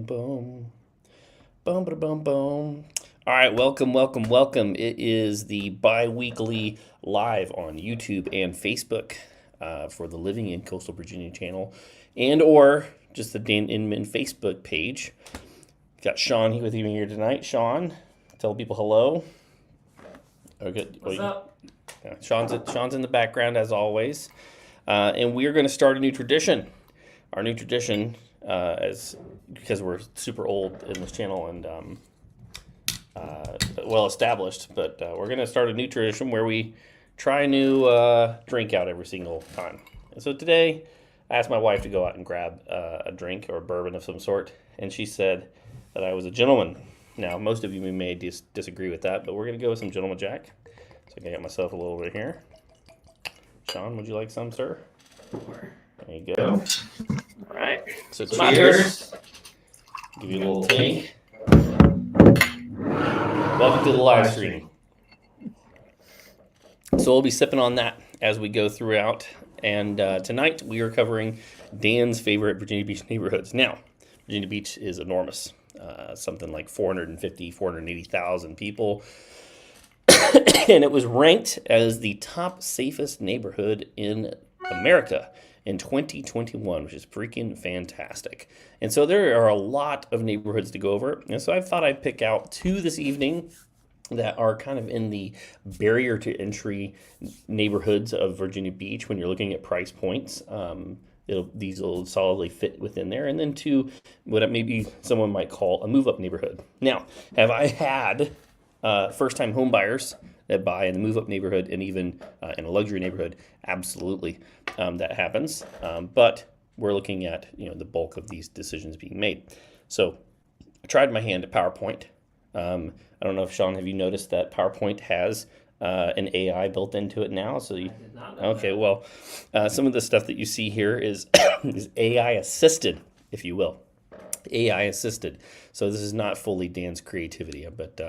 boom, boom. Boom, ba boom, boom. All right, welcome. It is the bi-weekly live on YouTube and Facebook for the Living in Coastal Virginia channel and or just the Dan Inman Facebook page. Got Sean here with you here tonight. Sean, tell people hello. Okay. What's up? Yeah, Sean's in the background as always. And we are going to start a new tradition. Our new tradition, because we're super old in this channel and well established, but we're going to start a new tradition where we try a new drink out every single time. And so today, I asked my wife to go out and grab a drink or a bourbon of some sort, and she said that I was a gentleman. Now, most of you may disagree with that, but we're going to go with some Gentleman Jack. So I got myself a little bit here. Sean, would you like some, sir? Sure. There you go. All right. So it's my turn. Give you a little take. Welcome to the live stream. So we'll be sipping on that as we go throughout. And tonight we are covering Dan's favorite Virginia Beach neighborhoods. Now, Virginia Beach is enormous. Something like 480,000 people. And it was ranked as the top safest neighborhood in America in 2021, which is freaking fantastic. And so there are a lot of neighborhoods to go over. And so I thought I'd pick out two this evening that are kind of in the barrier to entry neighborhoods of Virginia Beach when you're looking at price points. These will solidly fit within there. And then two, what maybe someone might call a move-up neighborhood. Now, have I had first-time home buyers that buy in the move-up neighborhood and even in a luxury neighborhood? Absolutely, that happens. But we're looking at the bulk of these decisions being made. So I tried my hand at PowerPoint. I don't know if Sean, have you noticed that PowerPoint has an AI built into it now? So you, I did not know okay, that. well, some of the stuff that you see here is is AI assisted, if you will. AI assisted. So this is not fully Dan's creativity, but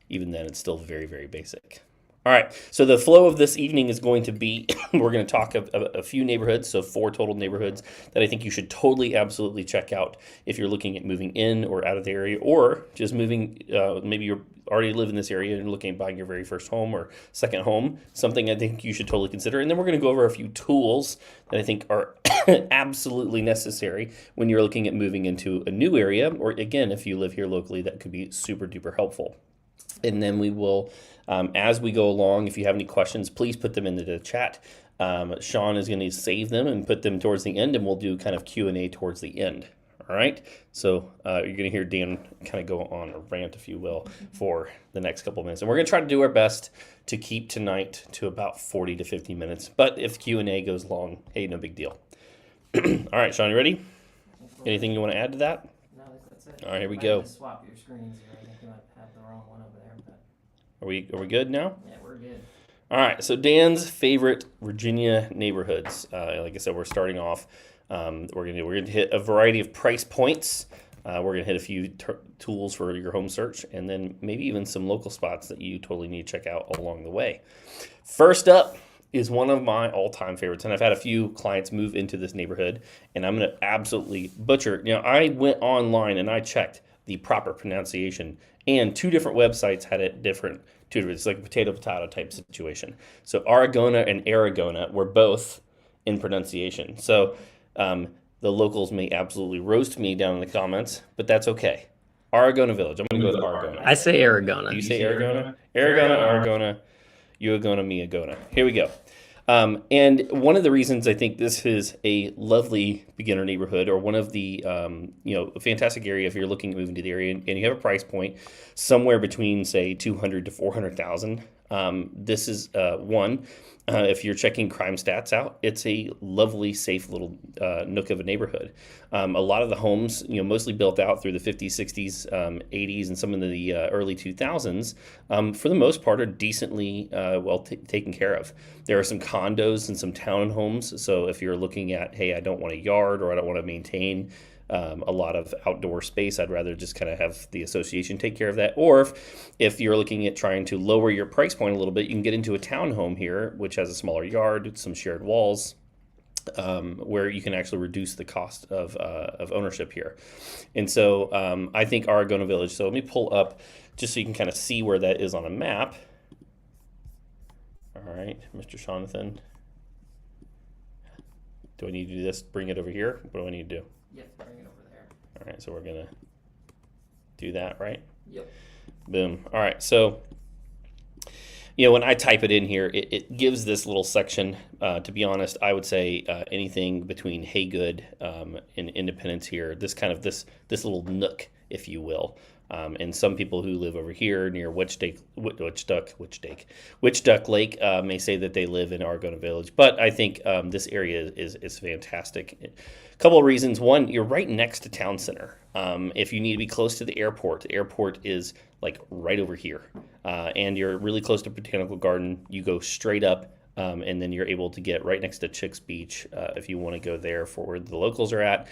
even then, it's still very, very basic. All right, so the flow of this evening is going to be, we're going to talk a few neighborhoods, so 4 total neighborhoods that I think you should totally, absolutely check out if you're looking at moving in or out of the area, or just moving, maybe you already live in this area and looking at buying your very first home or second home, something I think you should totally consider. And then we're going to go over a few tools that I think are absolutely necessary when you're looking at moving into a new area, or again, if you live here locally, that could be super duper helpful. And then we will, as we go along, if you have any questions, please put them into the chat. Sean is going to save them and put them towards the end, and we'll do kind of Q&A towards the end. All right? So you're going to hear Dan kind of go on a rant, if you will, for the next couple of minutes. And we're going to try to do our best to keep tonight to about 40 to 50 minutes. But if Q&A goes long, hey, no big deal. All right, Sean, you ready? Anything you want to add to that? No, that's it. All right, here we I go. had to swap your screens here. I think you might have the wrong one over there. But Are we good now? yeah, we're good. All right, so Dan's favorite Virginia neighborhoods. Like I said, we're starting off. We're gonna hit a variety of price points. We're gonna hit a few tools for your home search, and then maybe even some local spots that you totally need to check out along the way. First up is one of my all-time favorites, and I've had a few clients move into this neighborhood, and I'm gonna absolutely butcher. I went online and I checked the proper pronunciation, and 2 different websites had it different. It's like a potato type situation. So Aragona and Aragona were both in pronunciation. So the locals may absolutely roast me down in the comments, but that's okay. Aragona Village. I'm going to go with Aragona. I say Aragona. Do you say Aragona? Aragona, Aragona, Uagona, Miagona. Here we go. And one of the reasons I think this is a lovely beginner neighborhood, or one of the, a fantastic area if you're looking at moving to the area and you have a price point somewhere between, say, 200 to 400,000. This is one. If you're checking crime stats out, it's a lovely, safe little nook of a neighborhood. A lot of the homes, mostly built out through the 50s, 60s, 80s, and some of the early 2000s, for the most part, are decently well taken care of. There are some condos and some townhomes. So if you're looking at, hey, I don't want a yard or I don't want to maintain a lot of outdoor space, I'd rather just kind of have the association take care of that. Or if you're looking at trying to lower your price point a little bit, you can get into a townhome here, which has a smaller yard, some shared walls, where you can actually reduce the cost of ownership here. And so I think Aragona Village, so let me pull up just so you can kind of see where that is on a map. All right, Mr. Jonathan. Do I need to do this? Bring it over here? What do I need to do? Yep, bring it over there. All right, so we're going to do that, right? Yep. Boom. All right, so when I type it in here, it gives this little section. To be honest, I would say anything between Haygood and Independence here, this little nook, if you will. And some people who live over here near Witch Duck Lake may say that they live in Aragona Village. But I think this area is fantastic. A couple of reasons. One, you're right next to town center. If you need to be close to the airport is like right over here. And you're really close to Botanical Garden. You go straight up. And then you're able to get right next to Chicks Beach if you want to go there for where the locals are at.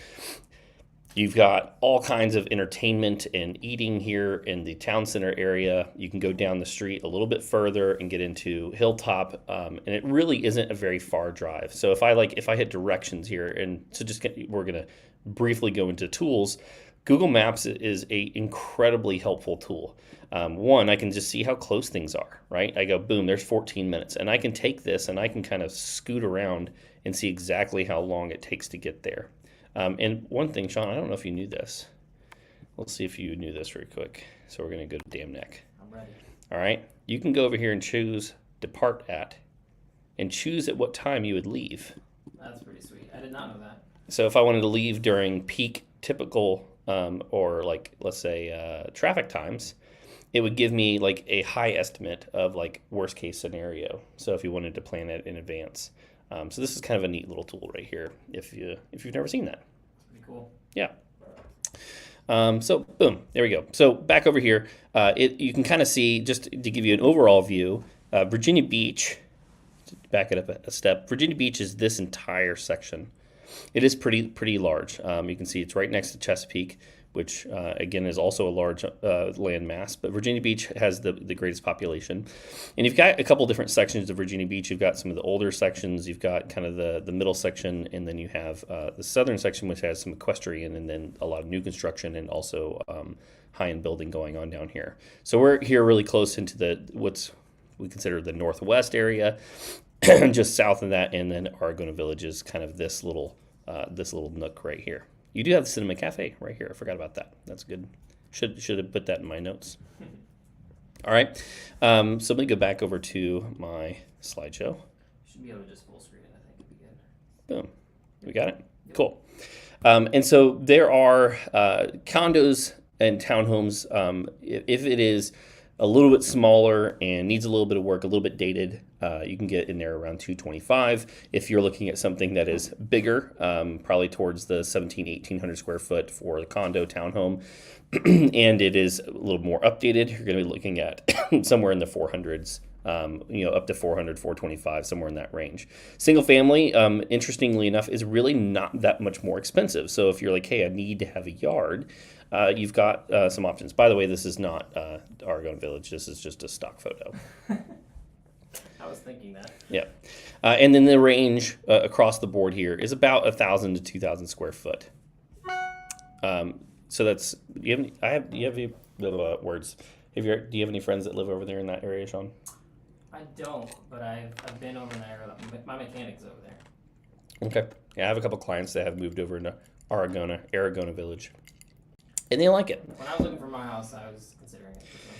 You've got all kinds of entertainment and eating here in the town center area. You can go down the street a little bit further and get into Hilltop, and it really isn't a very far drive. So if I hit directions here, and so we're gonna briefly go into tools. Google Maps is a incredibly helpful tool. One, I can just see how close things are, right? I go, boom, there's 14 minutes, and I can take this and I can kind of scoot around and see exactly how long it takes to get there. And one thing, Sean, I don't know if you knew this. Let's see if you knew this real quick. So we're going to go to Dam Neck. I'm ready. All right. You can go over here and choose Depart At and choose at what time you would leave. That's pretty sweet. I did not know that. So if I wanted to leave during peak typical or like, let's say, traffic times, it would give me like a high estimate of like worst case scenario. So if you wanted to plan it in advance. So this is kind of a neat little tool right here if you've never seen that. That's pretty cool. Yeah. So boom, there we go. So back over here, you can kind of see, just to give you an overall view, Virginia Beach, back it up a step, Virginia Beach is this entire section. It is pretty large. You can see it's right next to Chesapeake, which again is also a large land mass. But Virginia Beach has the greatest population. And you've got a couple different sections of Virginia Beach. You've got some of the older sections. You've got kind of the middle section. And then you have the southern section, which has some equestrian and then a lot of new construction and also high-end building going on down here. So we're here really close into what's we consider the northwest area, just south of that. And then Aragona Village is kind of this little nook right here. You do have the Cinema Cafe right here. I forgot about that. That's good. Should have put that in my notes. All right. So let me go back over to my slideshow. Should be able to just full screen it, I think it'd be good. Boom. We got it? Yep. Cool. And so there are condos and townhomes. If it is a little bit smaller and needs a little bit of work, a little bit dated, you can get in there around $225. If you're looking at something that is bigger, probably towards the 1,800 square foot for the condo townhome, and it is a little more updated, you're going to be looking at somewhere in the 400s, up to 400, 425, somewhere in that range. Single family, interestingly enough, is really not that much more expensive. So if you're like, hey, I need to have a yard, you've got some options. By the way, this is not Aragona Village. This is just a stock photo. I was thinking that. Yeah. And then the range across the board here is about 1,000 to 2,000 square foot. So that's, do you have any words? Do you have any friends that live over there in that area, Sean? I don't, but I've been over there. My mechanic's over there. Okay. Yeah, I have a couple clients that have moved over into Aragona Village. And they like it. When I was looking for my house, I was considering it for some.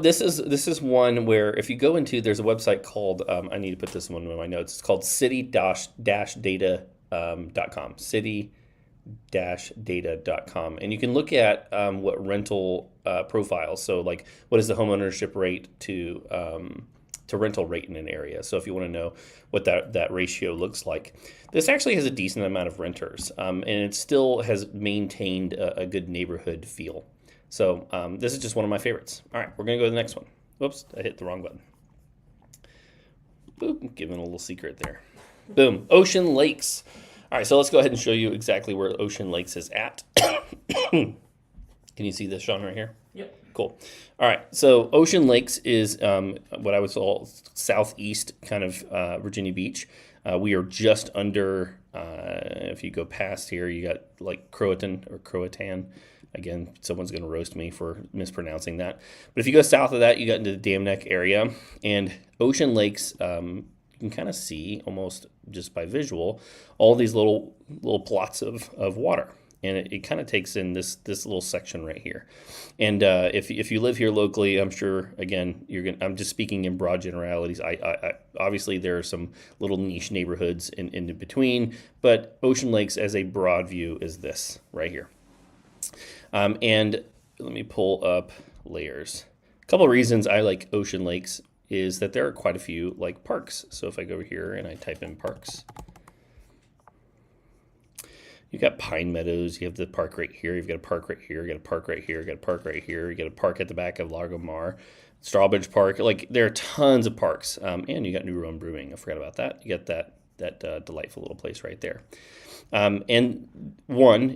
This is one where if you go into, there's a website called, I need to put this one in my notes. It's called city-data.com, city-data.com. And you can look at what rental profiles. So like, what is the home ownership rate to rental rate in an area. So if you want to know what that ratio looks like, this actually has a decent amount of renters, and it still has maintained a good neighborhood feel. So this is just one of my favorites. All right, we're going to go to the next one. Whoops, I hit the wrong button. Boop, giving a little secret there. Boom, Ocean Lakes. All right, so let's go ahead and show you exactly where Ocean Lakes is at. Can you see this, Sean, right here? Yep. Cool. All right, so Ocean Lakes is what I would call southeast kind of Virginia Beach. We are just under If you go past here, you got like Croatan. Again, someone's going to roast me for mispronouncing that. But if you go south of that, you got into the Dam Neck area. And Ocean Lakes, you can kind of see almost just by visual all these little plots of water. And it kind of takes in this little section right here. And if you live here locally, I'm sure, again, I'm just speaking in broad generalities. I obviously there are some little niche neighborhoods in between, but Ocean Lakes as a broad view is this right here. And let me pull up layers. A couple of reasons I like Ocean Lakes is that there are quite a few like parks. So if I go over here and I type in parks, you've got Pine Meadows, you have the park right here, you've got a park right here, you got a park right here, you got a park right here, you got a park at the back of Largo Mar, Strawbridge Park. Like there are tons of parks. And you got New Rome Brewing. I forgot about that. You got that delightful little place right there. And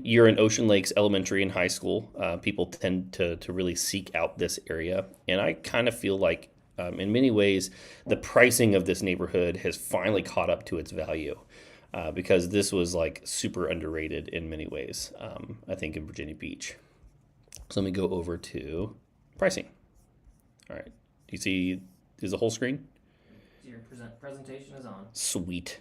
you're in Ocean Lakes Elementary and high school. People tend to really seek out this area. And I kind of feel like in many ways, the pricing of this neighborhood has finally caught up to its value because this was like super underrated in many ways, I think, in Virginia Beach. So let me go over to pricing. All right. Do you see, is the whole screen? Your presentation is on. Sweet.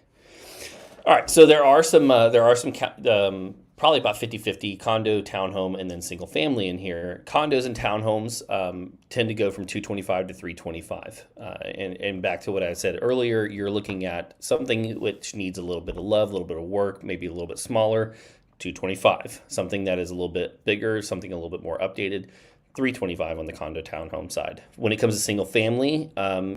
All right, so there are some probably about 50-50 condo, townhome, and then single family in here. Condos and townhomes tend to go from 225 to 325. And back to what I said earlier, you're looking at something which needs a little bit of love, a little bit of work, maybe a little bit smaller, 225. Something that is a little bit bigger, something a little bit more updated, 325 on the condo townhome side. When it comes to single family,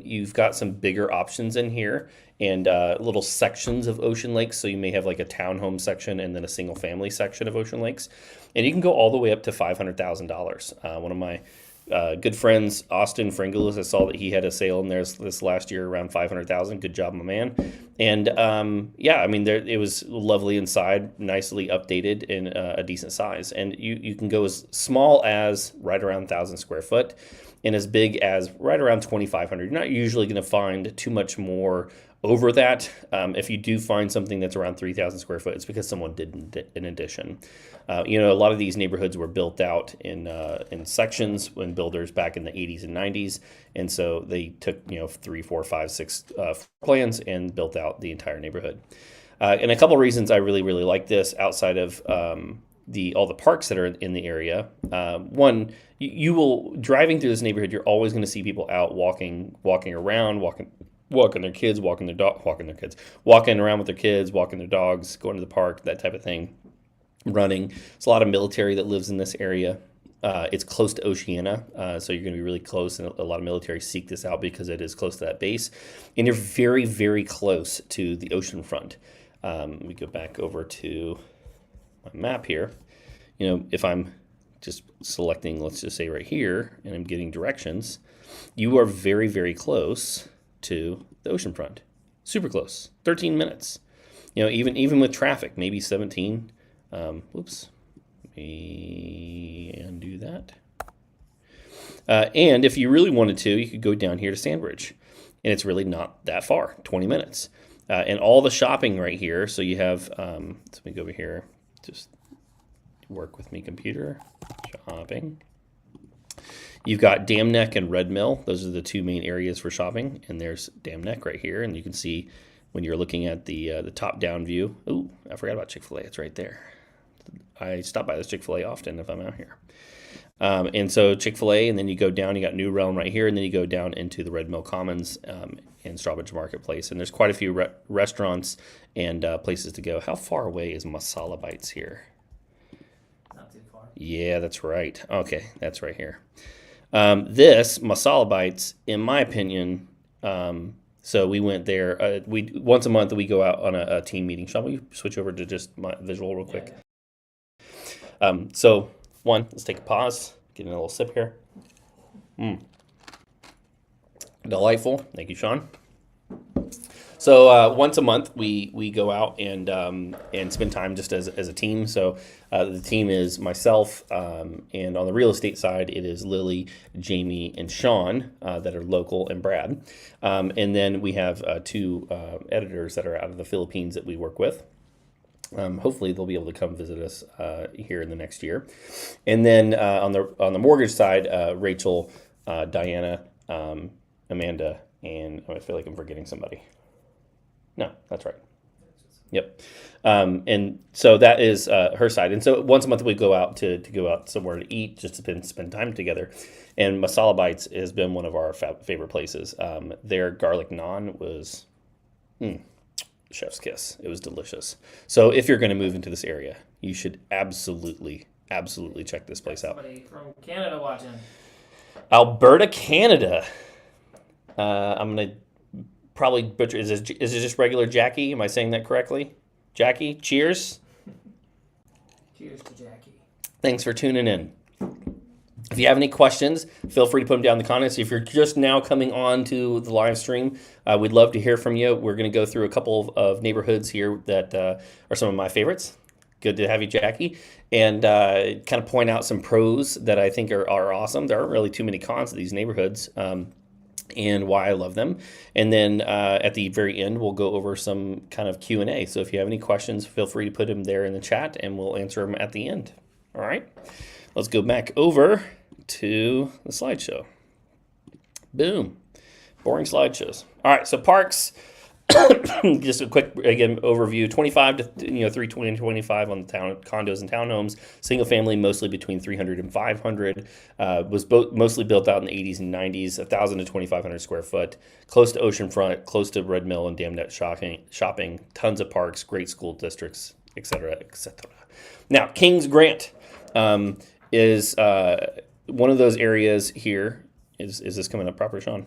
you've got some bigger options in here and little sections of Ocean Lakes. So you may have like a townhome section and then a single family section of Ocean Lakes. And you can go all the way up to $500,000. One of my good friends, Austin Fringulis, I saw that he had a sale in there this last year around $500,000. Good job, my man. And yeah, I mean, it was lovely inside, nicely updated in a decent size. And you can go as small as right around 1,000 square foot and as big as right around 2,500. You're not usually going to find too much more over that. If you do find something that's around 3,000 square foot, it's because someone did an addition. A lot of these neighborhoods were built out in sections when builders back in the 80s and 90s. And so they took, 3, 4, 5, 6 plans and built out the entire neighborhood. And a couple of reasons I really, really like this outside of all the parks that are in the area. One, you will driving through this neighborhood, you're always going to see people out walking around, walking their kids, walking around with their kids, walking their dogs, going to the park, that type of thing, running. There's a lot of military that lives in this area. It's close to Oceana, so you're going to be really close, and a lot of military seek this out because it is close to that base. And you're very, very close to the ocean front. We go back over to my map here. If I'm just selecting, let's just say right here, and I'm getting directions, you are very, very close to the ocean front. Super close. 13 minutes. Even with traffic, maybe 17. Whoops. Let me undo that. And if you really wanted to, you could go down here to Sandbridge. And it's really not that far, 20 minutes. And all the shopping right here. So you have, let me go over here. Just work with me, computer. Shopping. You've got Dam Neck and Red Mill. Those are the two main areas for shopping. And there's Dam Neck right here. And you can see when you're looking at the top-down view. Ooh, I forgot about Chick-fil-A. It's right there. I stop by this Chick-fil-A often if I'm out here. And so Chick-fil-A, and then you go down. You got New Realm right here. And then you go down into the Red Mill Commons and Strawbridge Marketplace. And there's quite a few restaurants and places to go. How far away is Masala Bites here? Not too far. Yeah, that's right. Okay, that's right here. This Masala Bites, in my opinion, so we went there. Once a month we go out on a team meeting. Shall we switch over to just my visual real quick? Yeah. So let's take a pause. Get a little sip here. Delightful. Thank you, Sean. So once a month we go out and spend time just as a team. So the team is myself, and on the real estate side it is Lily, Jamie, and Sean that are local, and Brad. And then we have two editors that are out of the Philippines that we work with. Hopefully they'll be able to come visit us here in the next year. And then on the mortgage side, Rachel, Diana, Amanda, and I feel like I'm forgetting somebody. No, that's right. Yep. And so that is her side. And so once a month we go out to go out somewhere to eat, just to spend time together. And Masala Bites has been one of our favorite places. Their garlic naan was chef's kiss. It was delicious. So if you're going to move into this area, you should absolutely check this place out. Somebody from Canada watching. Alberta, Canada. I'm going to probably butcher. Is it just regular Jackie? Am I saying that correctly? Jackie, cheers. Cheers to Jackie. Thanks for tuning in. If you have any questions, feel free to put them down in the comments. If you're just now coming on to the live stream, we'd love to hear from you. We're going to go through a couple of neighborhoods here that are some of my favorites. Good to have you, Jackie. And kind of point out some pros that I think are awesome. There aren't really too many cons to these neighborhoods. And why I love them. And then at the very end, we'll go over some kind of Q&A. So if you have any questions, feel free to put them there in the chat and we'll answer them at the end. All right, let's go back over to the slideshow. Boom, boring slideshows. All right, so parks, just a quick, again, overview, 25 to 320 and 25 on the town condos and townhomes, single family, mostly between 300 and 500, was mostly built out in the 80s and 90s, 1,000 to 2,500 square foot, close to oceanfront, close to Red Mill and Dam Net shopping, tons of parks, great school districts, etc., etc. Now, Kings Grant is one of those areas here. Is this coming up proper, Sean?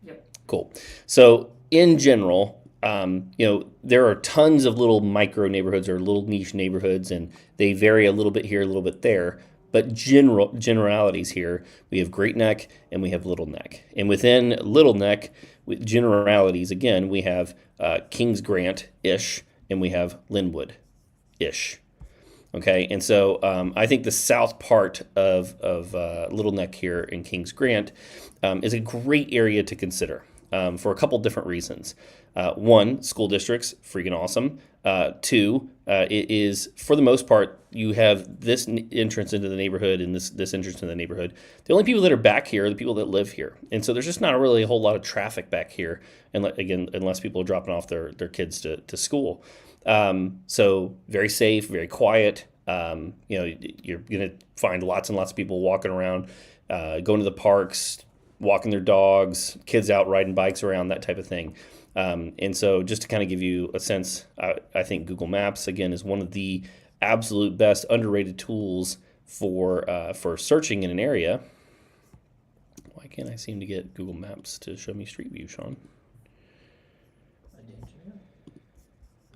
Yep. Cool. So in general, there are tons of little micro neighborhoods or little niche neighborhoods, and they vary a little bit here, a little bit there. But generalities here, we have Great Neck and we have Little Neck. And within Little Neck, with generalities, again, we have Kings Grant-ish and we have Linwood-ish. Okay, and so I think the south part of Little Neck here in Kings Grant is a great area to consider for a couple different reasons. One, school districts, freaking awesome. Two, it is, for the most part, you have this entrance into the neighborhood and this entrance into the neighborhood. The only people that are back here are the people that live here. And so there's just not really a whole lot of traffic back here, and again, unless people are dropping off their kids to school. So very safe, very quiet. You're going to find lots and lots of people walking around, going to the parks, walking their dogs, kids out riding bikes around, that type of thing. And so just to kind of give you a sense, I think Google Maps, again, is one of the absolute best underrated tools for searching in an area. Why can't I seem to get Google Maps to show me Street View, Sean?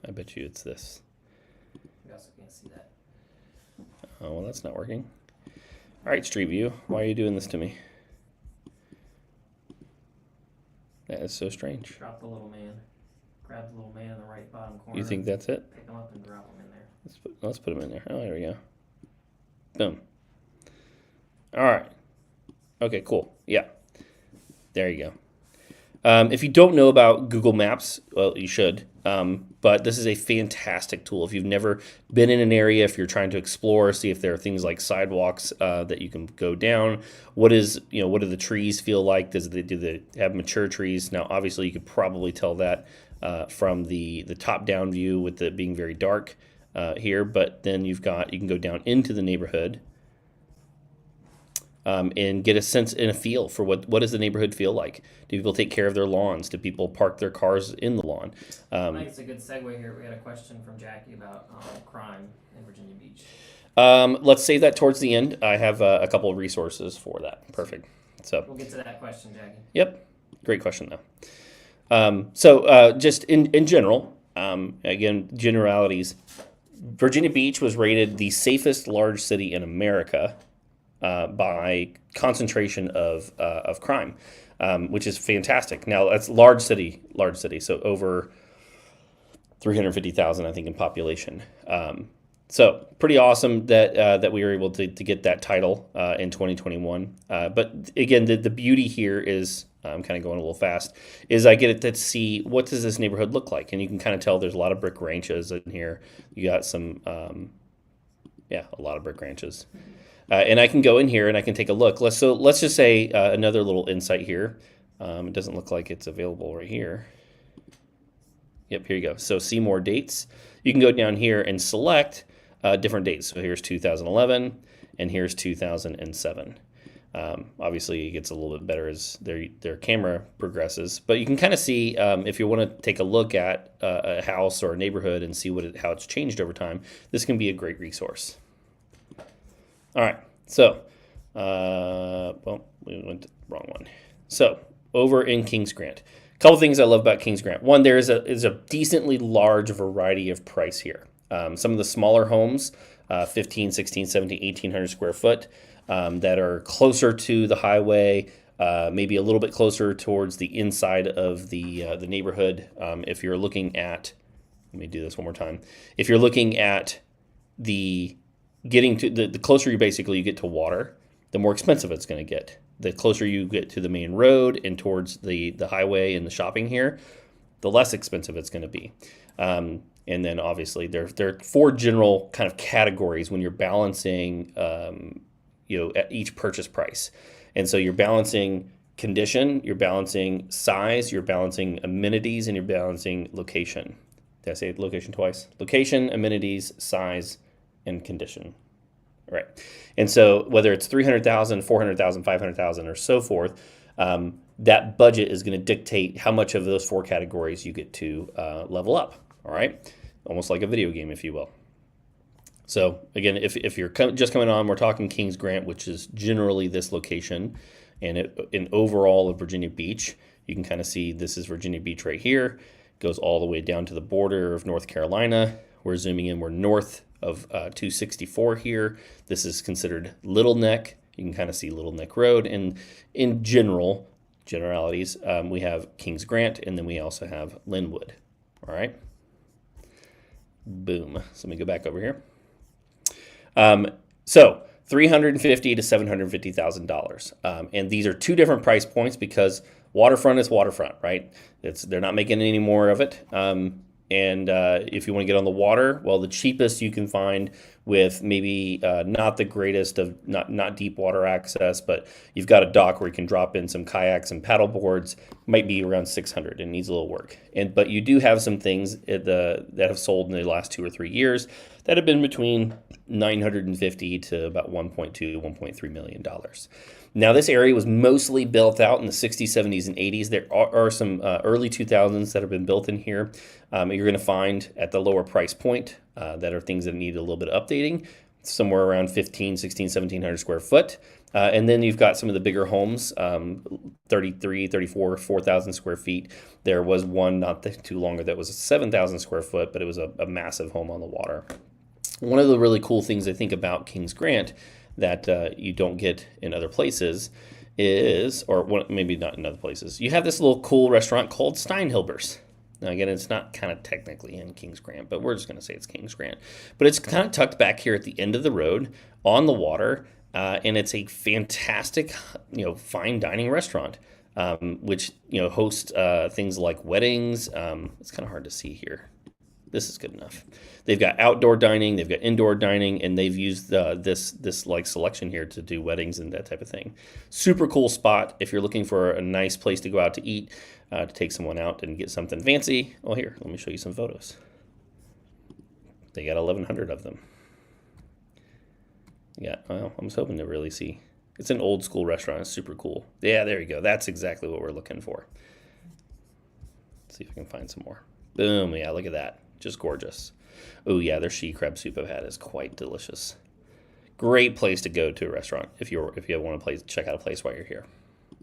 I bet you it's this. You also can't see that. Oh, well, that's not working. All right, Street View, why are you doing this to me? That is so strange. Drop the little man. Grab the little man in the right bottom corner. You think that's it? Pick him up and drop him in there. Let's put him in there. Oh, there we go. Boom. All right. Okay, cool. Yeah. There you go. If you don't know about Google Maps, well, you should. But this is a fantastic tool. If you've never been in an area, if you're trying to explore, see if there are things like sidewalks that you can go down. What do the trees feel like? Do they have mature trees? Now, obviously, you could probably tell that from the top-down view with it being very dark here. But then you can go down into the neighborhood. And get a sense and a feel for what does the neighborhood feel like. Do people take care of their lawns? Do people park their cars in the lawn? I think it's a good segue here. We had a question from Jackie about crime in Virginia Beach. Let's save that towards the end. I have a couple of resources for that. Perfect. So we'll get to that question, Jackie. Yep. Great question, though. So just in general, again, generalities. Virginia Beach was rated the safest large city in America by concentration of crime, which is fantastic. Now that's large city, so over 350,000, I think, in population. So pretty awesome that we were able to get that title in 2021. But again, the beauty here is I'm kind of going a little fast, is I get it to see what does this neighborhood look like. And you can kind of tell there's a lot of brick ranches in here. You got some, yeah, a lot of brick ranches. And I can go in here and I can take a look. Let's just say another little insight here. It doesn't look like it's available right here. Yep, here you go. So see more dates. You can go down here and select different dates. So here's 2011 and here's 2007. Obviously, it gets a little bit better as their camera progresses. But you can kind of see if you want to take a look at a house or a neighborhood and see how it's changed over time, this can be a great resource. All right, so, well, we went to the wrong one. So, over in Kings Grant. A couple things I love about Kings Grant. One, there is a decently large variety of price here. Some of the smaller homes, 15, 16, 17, 1,800 square foot, that are closer to the highway, maybe a little bit closer towards the inside of the neighborhood. If you're looking at, let me do this one more time. If you're looking at getting to the closer you get to water, the more expensive it's going to get. The closer you get to the main road and towards the highway and the shopping here, the less expensive it's going to be. And then obviously there are four general kind of categories when you're balancing, at each purchase price. And so you're balancing condition, you're balancing size, you're balancing amenities, and you're balancing location. Did I say location twice? Location, amenities, size, and condition. All right. And so whether it's 300,000, 400,000, 500,000, or so forth, that budget is going to dictate how much of those four categories you get to level up. All right. Almost like a video game, if you will. So again, if you're just coming on, we're talking Kings Grant, which is generally this location, and in overall of Virginia Beach. You can kind of see this is Virginia Beach right here. Goes all the way down to the border of North Carolina. We're zooming in. We're north of 264 here. This is considered Little Neck. You can kind of see Little Neck Road. And in generalities, we have Kings Grant, and then we also have Linwood. All right. Boom. So let me go back over here. So $350,000 to $750,000. And these are two different price points because waterfront is waterfront, right? They're not making any more of it. And if you want to get on the water, well, the cheapest you can find with maybe not the greatest of not deep water access, but you've got a dock where you can drop in some kayaks and paddle boards, might be around $600 and needs a little work. But you do have some things that have sold in the last 2 or 3 years that have been between $950 to about $1.2 to $1.3 million. Now, this area was mostly built out in the 60s, 70s, and 80s. There are some early 2000s that have been built in here. You're going to find at the lower price point that are things that need a little bit of updating, somewhere around 15, 16, 1,700 square foot. And then you've got some of the bigger homes, 33, 34, 4,000 square feet. There was one not too long ago that was 7,000 square foot, but it was a massive home on the water. One of the really cool things I think about Kings Grant that you don't get in other places is, or maybe not in other places, you have this little cool restaurant called Steinhilber's. Now, again, it's not kind of technically in Kings Grant, but we're just going to say it's Kings Grant. But it's kind of tucked back here at the end of the road on the water, and it's a fantastic, fine dining restaurant, which, hosts things like weddings. It's kind of hard to see here. This is good enough. They've got outdoor dining, they've got indoor dining, and they've used this like selection here to do weddings and that type of thing. Super cool spot if you're looking for a nice place to go out to eat, to take someone out and get something fancy. Oh, here, let me show you some photos. They got 1,100 of them. Yeah, well, I was hoping to really see. It's an old school restaurant. It's super cool. Yeah, there you go. That's exactly what we're looking for. Let's see if I can find some more. Boom. Yeah, look at that. Just gorgeous. Oh, yeah, their she crab soup I've had is quite delicious. Great place to go to a restaurant if you want to check out a place while you're here. Do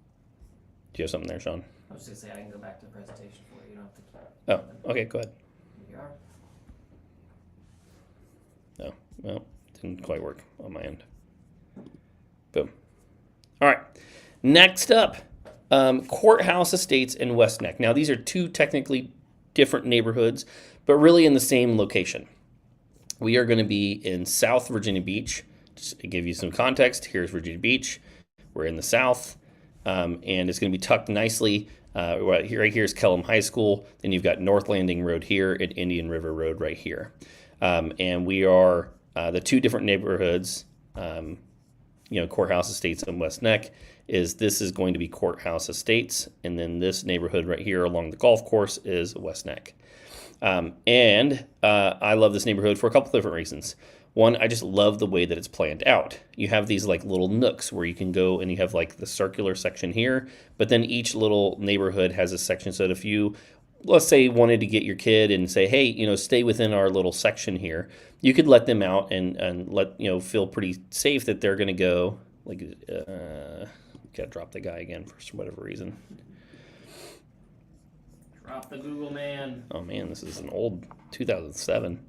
you have something there, Sean? I was just going to say I can go back to the presentation for you. You don't have to. Oh, okay, go ahead. Here you are. No, well, didn't quite work on my end. Boom. All right. Next up, Courthouse Estates in West Neck. Now, these are two technically different neighborhoods, but really in the same location. We are going to be in South Virginia Beach. Just to give you some context, here's Virginia Beach. We're in the south. and it's going to be tucked nicely. Right here is Kellum High School. Then you've got North Landing Road here and Indian River Road right here. And we are the two different neighborhoods, Courthouse Estates and West Neck. This is going to be Courthouse Estates, and then this neighborhood right here along the golf course is West Neck. And I love this neighborhood for a couple different reasons. One, I just love the way that it's planned out. You have these like little nooks where you can go and you have like the circular section here, but then each little neighborhood has a section. So that if you, let's say, wanted to get your kid and say, hey, stay within our little section here, you could let them out and let, feel pretty safe that they're going to go, like, gotta drop the guy again for whatever reason. Drop the Google man. Oh man, this is an old 2007.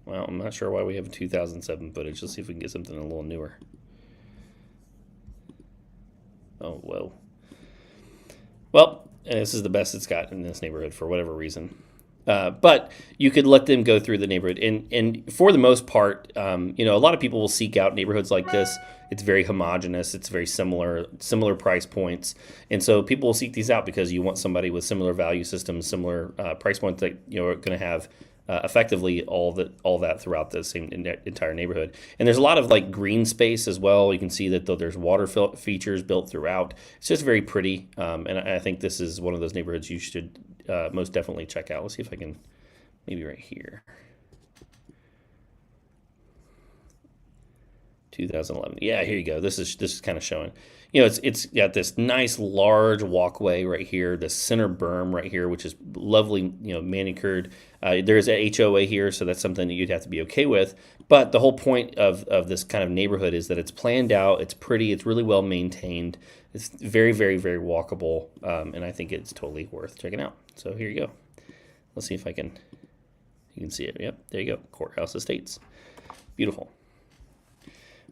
Well, I'm not sure why we have 2007 footage. Let's see if we can get something a little newer. Oh, whoa. Well, this is the best it's got in this neighborhood for whatever reason. But you could let them go through the neighborhood. And for the most part, a lot of people will seek out neighborhoods like this. It's very homogenous. It's very similar price points. And so people will seek these out because you want somebody with similar value systems, similar price points that are going to have effectively all that throughout the same entire neighborhood. And there's a lot of like green space as well. You can see that there's water features built throughout. It's just very pretty. And I think this is one of those neighborhoods you should most definitely check out. Let's see if I can, maybe right here. 2011. Yeah, here you go. This is kind of showing. It's got this nice large walkway right here, the center berm right here, which is lovely, manicured. There's a HOA here, so that's something that you'd have to be okay with. But the whole point of this kind of neighborhood is that it's planned out, it's pretty, it's really well maintained, it's very, very, very walkable, and I think it's totally worth checking out. So here you go. Let's see if you can see it. Yep, there you go. Courthouse Estates. Beautiful.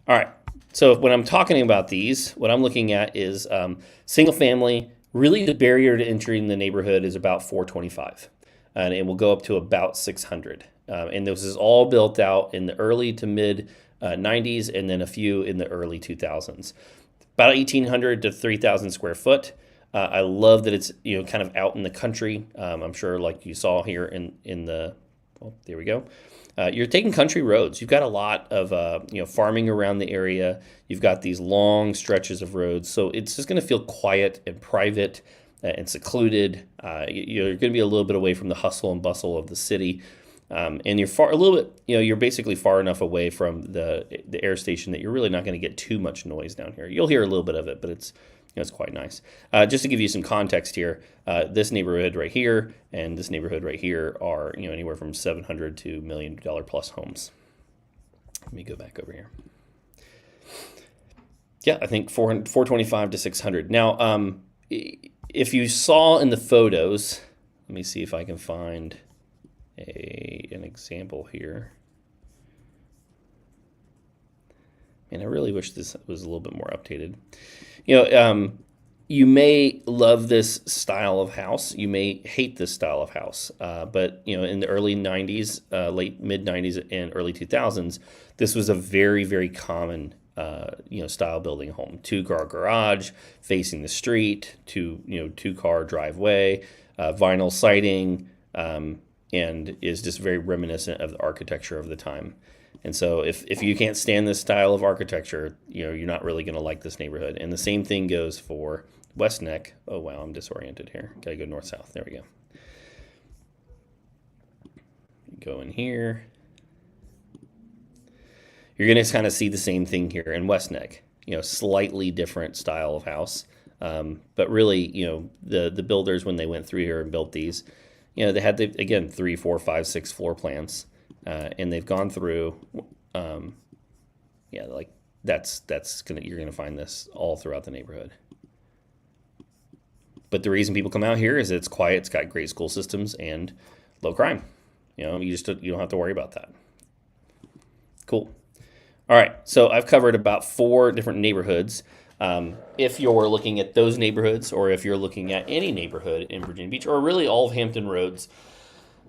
All right, so when I'm talking about these, what I'm looking at is single family. Really, the barrier to entering the neighborhood is about $425, and it will go up to about $600. And this is all built out in the early to mid 90s, and then a few in the early 2000s. About 1,800 to 3,000 square foot. I love that it's kind of out in the country. I'm sure, like you saw here in the. Well, there we go. You're taking country roads. You've got a lot of farming around the area. You've got these long stretches of roads, so it's just going to feel quiet and private and secluded. You're going to be a little bit away from the hustle and bustle of the city, and you're basically far enough away from the air station that you're really not going to get too much noise down here. You'll hear a little bit of it, but it's quite nice. Just to give you some context here, this neighborhood right here and this neighborhood right here are anywhere from $700 to $1 million plus homes. Let me go back over here. Yeah, I think 425 to 600. Now, if you saw in the photos, let me see if I can find an example here. And I really wish this was a little bit more updated. You may love this style of house. You may hate this style of house. But in the early 90s, late mid 90s and early 2000s, this was a very, very common style building a home. 2-car garage facing the street, 2-car driveway, vinyl siding, and is just very reminiscent of the architecture of the time. And so if you can't stand this style of architecture, you're not really going to like this neighborhood. And the same thing goes for West Neck. Oh, wow, I'm disoriented here. Got to go north-south. There we go. Go in here. You're going to kind of see the same thing here in West Neck. Slightly different style of house. But really, the builders, when they went through here and built these, they had, again, 3, 4, 5, 6 floor plans. And they've gone through, you're gonna find this all throughout the neighborhood. But the reason people come out here is it's quiet, it's got great school systems and low crime. You don't have to worry about that. Cool. All right, so I've covered about 4 different neighborhoods. If you're looking at those neighborhoods, or if you're looking at any neighborhood in Virginia Beach, or really all of Hampton Roads,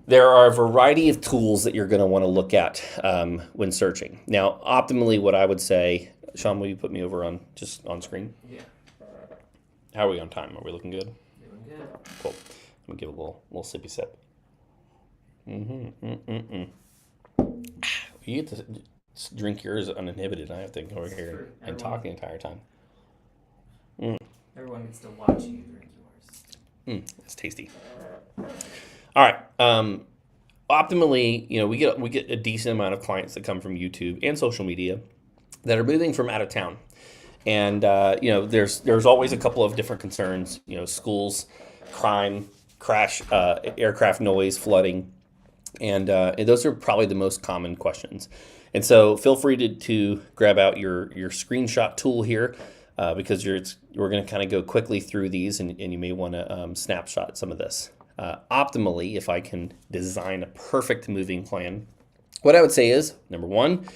there are a variety of tools that you're going to want to look at when searching. Now, optimally, what I would say, Sean, will you put me over on screen? Yeah. How are we on time? Are we looking good? Doing good. Cool. I'm gonna give it a little sippy sip. You get to drink yours uninhibited. I have to go over here and talk the entire time. Everyone gets to watch you drink yours. It's tasty. All right. Optimally, we get a decent amount of clients that come from YouTube and social media that are moving from out of town, and there's always a couple of different concerns. Schools, crime, crash, aircraft noise, flooding, and those are probably the most common questions. And so feel free to grab out your screenshot tool here. Because we're going to kind of go quickly through these, and you may want to snapshot some of this. Optimally, if I can design a perfect moving plan, what I would say is, number one,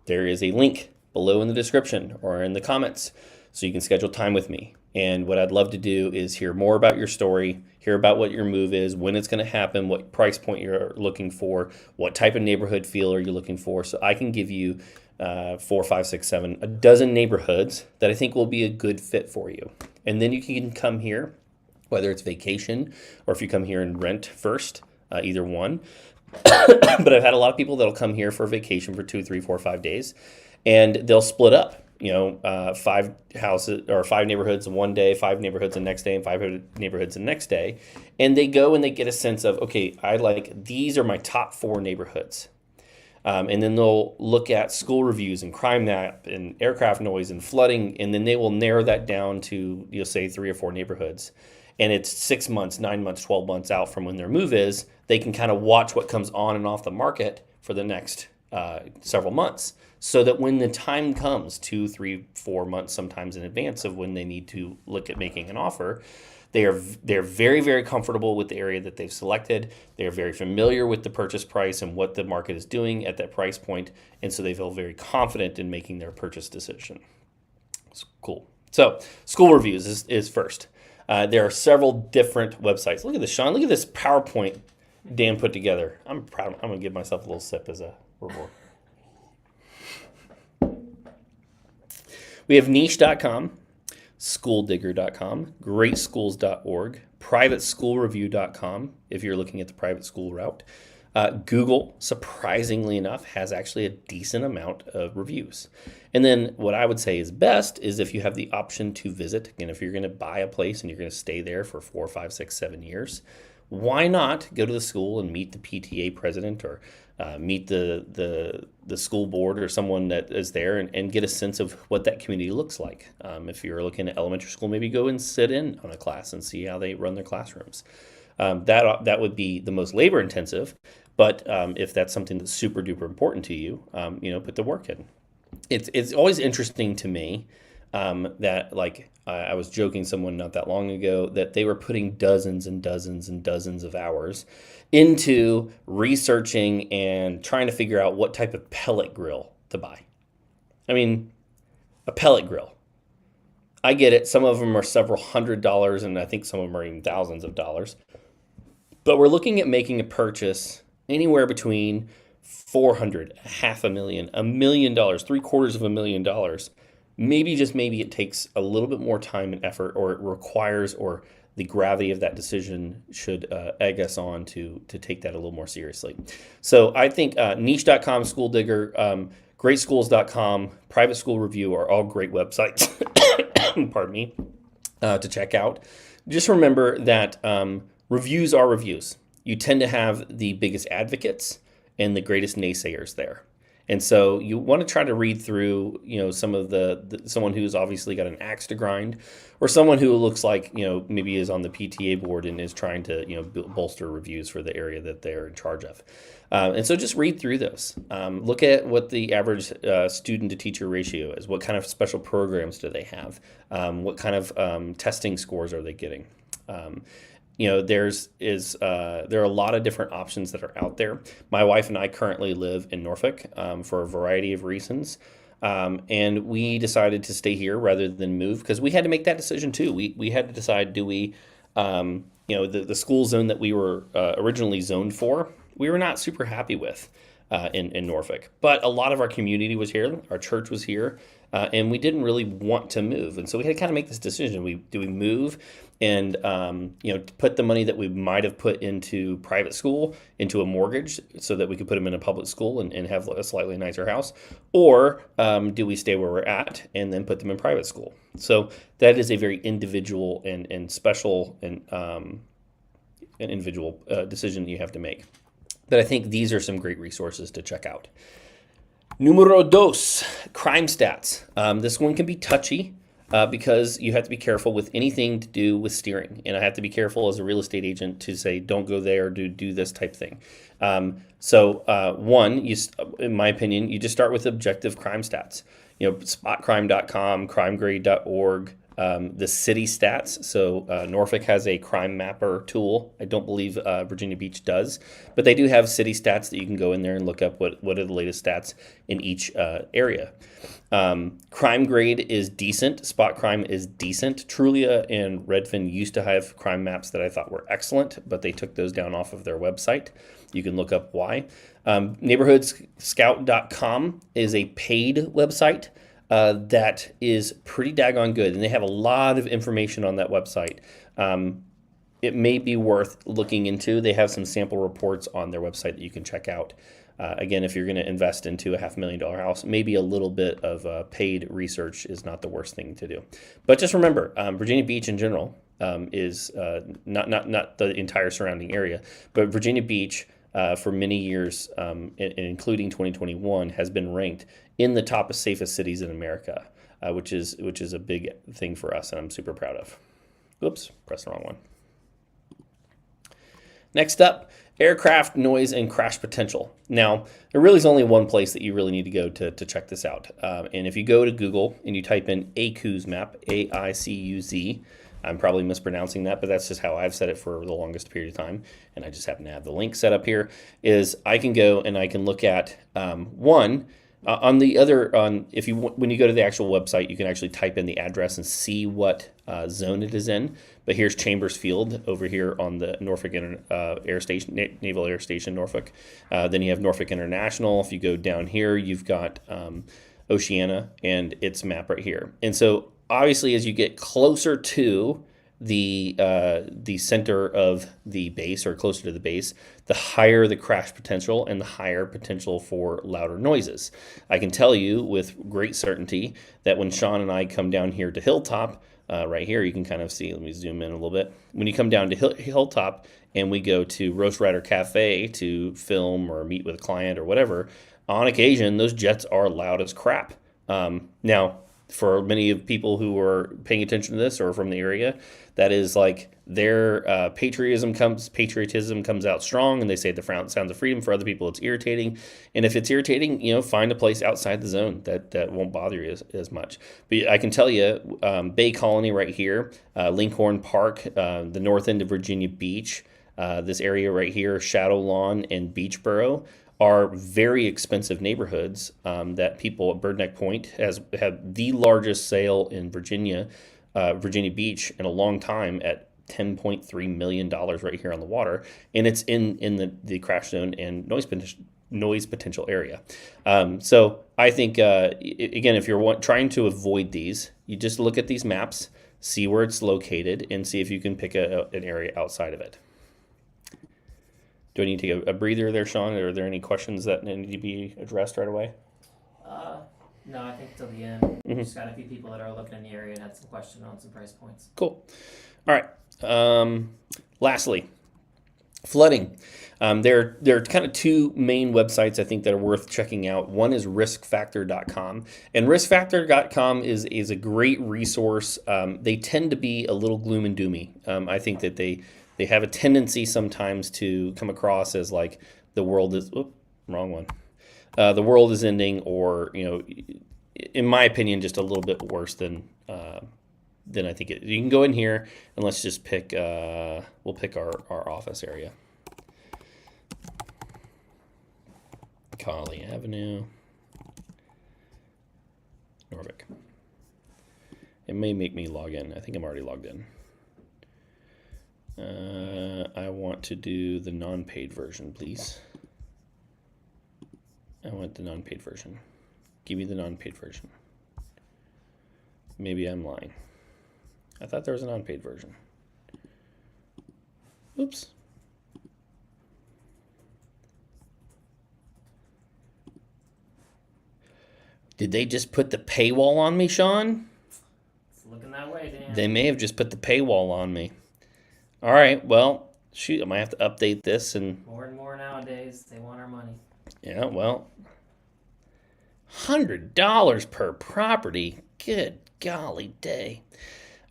there is a link below in the description or in the comments so you can schedule time with me. And what I'd love to do is hear more about your story, hear about what your move is, when it's going to happen, what price point you're looking for, what type of neighborhood feel are you looking for, so I can give you 4, 5, 6, 7, a dozen neighborhoods that I think will be a good fit for you. And then you can come here, whether it's vacation or if you come here and rent first, either one. But I've had a lot of people that'll come here for vacation for 2, 3, 4, 5 days, and they'll split up. 5 houses or 5 neighborhoods in one day, 5 neighborhoods the next day, and 5 neighborhoods the next day. And they go and they get a sense of, okay, these are my top 4 neighborhoods. And then they'll look at school reviews and crime map and aircraft noise and flooding, and then they will narrow that down to, say, 3 or 4 neighborhoods. And it's 6 months, 9 months, 12 months out from when their move is. They can kind of watch what comes on and off the market for the next several months, so that when the time comes, 2, 3, 4 months sometimes in advance of when they need to look at making an offer, they're very, very comfortable with the area that they've selected. They're very familiar with the purchase price and what the market is doing at that price point, and so they feel very confident in making their purchase decision. It's cool. So school reviews is first. There are several different websites. Look at this, Sean. Look at this PowerPoint Dan put together. I'm proud. I'm going to give myself a little sip as a reward. We have niche.com, schooldigger.com, greatschools.org, privateschoolreview.com if you're looking at the private school route. Google, surprisingly enough, has actually a decent amount of reviews. And then what I would say is best is if you have the option to visit. Again, if you're going to buy a place and you're going to stay there for 4, 5, 6, 7 years, why not go to the school and meet the PTA president or meet the school board or someone that is there and get a sense of what that community looks like. If you're looking at elementary school, maybe go and sit in on a class and see how they run their classrooms. That would be the most labor intensive, but if that's something that's super duper important to you, put the work in. It's always interesting to me that I was joking someone not that long ago that they were putting dozens and dozens and dozens of hours into researching and trying to figure out what type of pellet grill to buy. I mean, a pellet grill. I get it. Some of them are several $100s, and I think some of them are even thousands of dollars. But we're looking at making a purchase anywhere between $400,000, $500,000, $1 million, $750,000. Maybe, just maybe, it takes a little bit more time and effort, or it requires, or the gravity of that decision should egg us on to take that a little more seriously. So I think niche.com, School Digger, greatschools.com, Private School Review are all great websites, pardon me, to check out. Just remember that reviews are reviews. You tend to have the biggest advocates and the greatest naysayers there. And so you want to try to read through, some of someone who's obviously got an axe to grind, or someone who looks like, maybe is on the PTA board and is trying to, bolster reviews for the area that they're in charge of. And so just read through those. Look at what the average student to teacher ratio is. What kind of special programs do they have? What kind of testing scores are they getting? There are a lot of different options that are out there. My wife and I currently live in Norfolk for a variety of reasons. And we decided to stay here rather than move because we had to make that decision too. We had to decide, do we, the school zone that we were originally zoned for, we were not super happy with. in Norfolk. But a lot of our community was here, our church was here, and we didn't really want to move. And so we had to kind of make this decision. Do we move and put the money that we might have put into private school into a mortgage so that we could put them in a public school and have a slightly nicer house? Or do we stay where we're at and then put them in private school? So that is a very individual and special and an individual decision that you have to make. But I think these are some great resources to check out. Numero dos, crime stats. This one can be touchy because you have to be careful with anything to do with steering. And I have to be careful as a real estate agent to say, don't go there, do this type thing. One, in my opinion, you just start with objective crime stats. Spotcrime.com, crimegrade.org, the city stats. So Norfolk has a crime mapper tool. I don't believe Virginia Beach does, but they do have city stats that you can go in there and look up what are the latest stats in each area. Crime grade is decent. Spot crime is decent. Trulia and Redfin used to have crime maps that I thought were excellent, but they took those down off of their website. You can look up why. Neighborhoodscout.com is a paid website that is pretty daggone good, and they have a lot of information on that website. It may be worth looking into. They have some sample reports on their website that you can check out. Again, if you're going to invest into a $500,000 house, maybe a little bit of paid research is not the worst thing to do. But just remember, Virginia Beach in general is not the entire surrounding area, but Virginia Beach for many years, including 2021, has been ranked in the top of safest cities in America, which is a big thing for us, and I'm super proud of. Oops, pressed the wrong one. Next up, aircraft noise and crash potential. Now, there really is only one place that you really need to go to check this out. And if you go to Google and you type in AICUZ map, AICUZ, I'm probably mispronouncing that, but that's just how I've said it for the longest period of time. And I just happen to have the link set up here, is I can go and I can look at when you go to the actual website, you can actually type in the address and see what zone it is in. But here's Chambers Field over here on the Norfolk Air Station, Naval Air Station, Norfolk. Then you have Norfolk International. If you go down here, you've got Oceana and its map right here. And so obviously, as you get closer to the center of the base or closer to the base, the higher the crash potential and the higher potential for louder noises. I can tell you with great certainty that when Sean and I come down here to Hilltop, right here, you can kind of see, let me zoom in a little bit. When you come down to Hilltop and we go to Roast Rider Cafe to film or meet with a client or whatever, on occasion, those jets are loud as crap. Now, for many of people who are paying attention to this or from the area, that is like their patriotism comes out strong, and they say the sounds of freedom. For other people, it's irritating, and if it's irritating, find a place outside the zone that won't bother you as much. But I can tell you, Bay Colony right here, Lincoln Park, the north end of Virginia Beach, this area right here, Shadow Lawn and Beachboro, are very expensive neighborhoods that people at Bird Neck Point have the largest sale in Virginia Beach in a long time at $10.3 million right here on the water, and it's in the crash zone and noise potential area. So I think again, if you're trying to avoid these, you just look at these maps, see where it's located, and see if you can pick an area outside of it. Do I need to take a breather there, Sean? Are there any questions that need to be addressed right away? No, I think till the end. Mm-hmm. Just got a few people that are looking in the area and had some questions on some price points. Cool. All right. Lastly, flooding. There are kind of two main websites I think that are worth checking out. One is riskfactor.com, and riskfactor.com is a great resource. They tend to be a little gloom and doomy. I think that they have a tendency sometimes to come across as like the world is wrong one. The world is ending, or in my opinion, just a little bit worse than I think it. You can go in here and let's just pick. We'll pick our office area, Colley Avenue, Norfolk. It may make me log in. I think I'm already logged in. I want to do the non-paid version, please. I want the non-paid version. Give me the non-paid version. Maybe I'm lying. I thought there was a non-paid version. Oops. Did they just put the paywall on me, Sean? It's looking that way, Dan. They may have just put the paywall on me. All right, well, shoot, I might have to update this and more nowadays, they want our money. yeah, well, $100 per property. Good golly day.